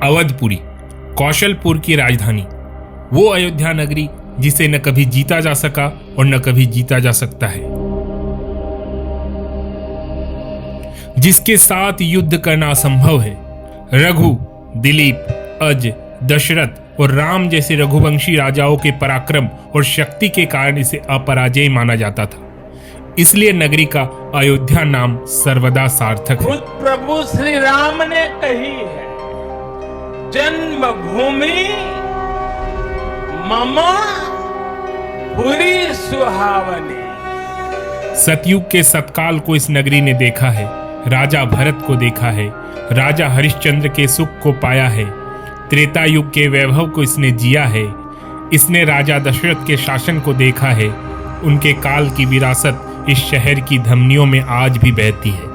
अवधपुरी, कौशलपुर की राजधानी, वो अयोध्या नगरी जिसे न कभी जीता जा सका और न कभी जीता जा सकता है, जिसके साथ युद्ध करना असंभव है। रघु, दिलीप, अज, दशरथ और राम जैसे रघुवंशी राजाओं के पराक्रम और शक्ति के कारण इसे अपराजेय माना जाता था। इसलिए नगरी का अयोध्या नाम सर्वदा सार्थक है। खुद प्रभु श्री राम ने कही है, जन्मभूमि मम पुरी सुहावनी। सतयुग के सतकाल को इस नगरी ने देखा है, राजा भरत को देखा है, राजा हरिश्चंद्र के सुख को पाया है, त्रेता युग के वैभव को इसने जिया है। इसने राजा दशरथ के शासन को देखा है, उनके काल की विरासत इस शहर की धमनियों में आज भी बहती है।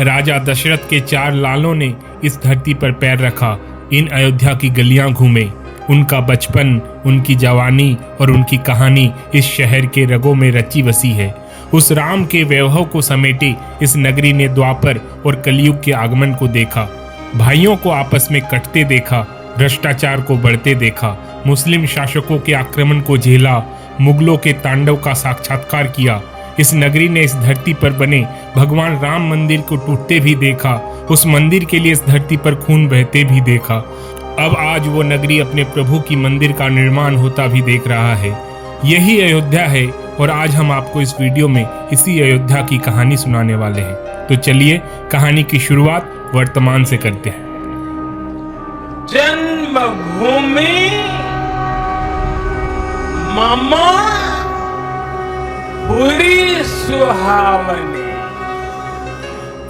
राजा दशरथ के 4 लालों ने इस धरती पर पैर रखा, इन अयोध्या की गलियां घूमे। उनका बचपन, उनकी जवानी और उनकी कहानी इस शहर के रगों में रची बसी है। उस राम के वैभव को समेटे इस नगरी ने द्वापर और कलयुग के आगमन को देखा, भाइयों को आपस में कटते देखा, भ्रष्टाचार को बढ़ते देखा, मुस्लिम शासकों के आक्रमण को झेला, मुगलों के तांडव का साक्षात्कार किया। इस नगरी ने इस धरती पर बने भगवान राम मंदिर को टूटते भी देखा, उस मंदिर के लिए इस धरती पर खून बहते भी देखा। अब आज वो नगरी अपने प्रभु की मंदिर का निर्माण होता भी देख रहा है। यही अयोध्या है और आज हम आपको इस वीडियो में इसी अयोध्या की कहानी सुनाने वाले हैं। तो चलिए कहानी की शुरुआत वर्तमान से करते हैं। जन्मभूमि मम पुरी सुहावनी।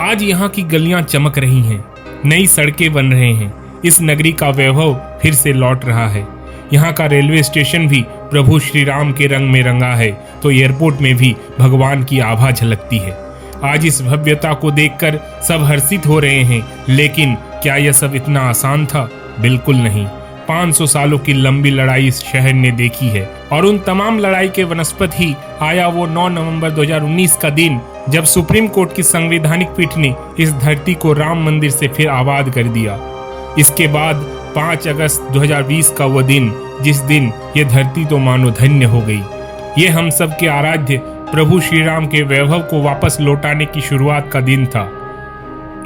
आज यहाँ की गलियां चमक रही हैं, नई सड़कें बन रहे हैं, इस नगरी का वैभव फिर से लौट रहा है। यहाँ का रेलवे स्टेशन भी प्रभु श्री राम के रंग में रंगा है, तो एयरपोर्ट में भी भगवान की आभा झलकती है। आज इस भव्यता को देखकर सब हर्षित हो रहे हैं, लेकिन क्या यह सब इतना आसान था? बिल्कुल नहीं। 500 सालों की लंबी लड़ाई इस शहर ने देखी है और उन तमाम लड़ाई के वनस्पत ही आया वो 9 नवंबर 2019 का दिन, जब सुप्रीम कोर्ट की संवैधानिक पीठ ने इस धरती को राम मंदिर से फिर आबाद कर दिया। इसके बाद 5 अगस्त 2020 का वो दिन, जिस दिन ये धरती तो मानो धन्य हो गई। ये हम सब के आराध्य प्रभु श्री राम के वैभव को वापस लौटाने की शुरुआत का दिन था।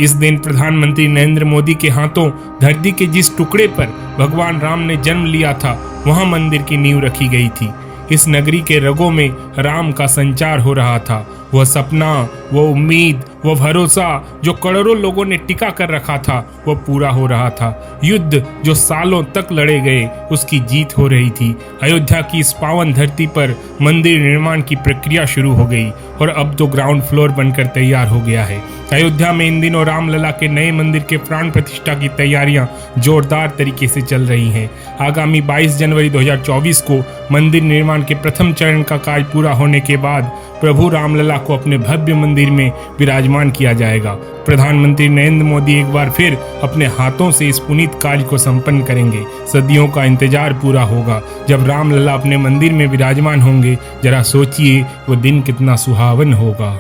इस दिन प्रधानमंत्री नरेंद्र मोदी के हाथों धरती के जिस टुकड़े पर भगवान राम ने जन्म लिया था, वहां मंदिर की नींव रखी गई थी। इस नगरी के रगों में राम का संचार हो रहा था। वह सपना, वो उम्मीद, वो भरोसा जो करोड़ों लोगों ने टिका कर रखा था, वो पूरा हो रहा था। युद्ध जो सालों तक लड़े गए, उसकी जीत हो रही थी। अयोध्या की इस पावन धरती पर मंदिर निर्माण की प्रक्रिया शुरू हो गई और अब तो ग्राउंड फ्लोर बनकर तैयार हो गया है। अयोध्या में इन दिनों रामलला के नए मंदिर के प्राण प्रतिष्ठा की तैयारियां जोरदार तरीके से चल रही हैं। आगामी 22 जनवरी 2024 को मंदिर निर्माण के प्रथम चरण का कार्य पूरा होने के बाद प्रभु रामलला को अपने भव्य मंदिर में विराजमान किया जाएगा। प्रधानमंत्री नरेंद्र मोदी एक बार फिर अपने हाथों से इस पुनीत कार्य को संपन्न करेंगे। सदियों का इंतजार पूरा होगा जब रामलला अपने मंदिर में विराजमान होंगे। जरा सोचिए वो दिन कितना सुहावन होगा।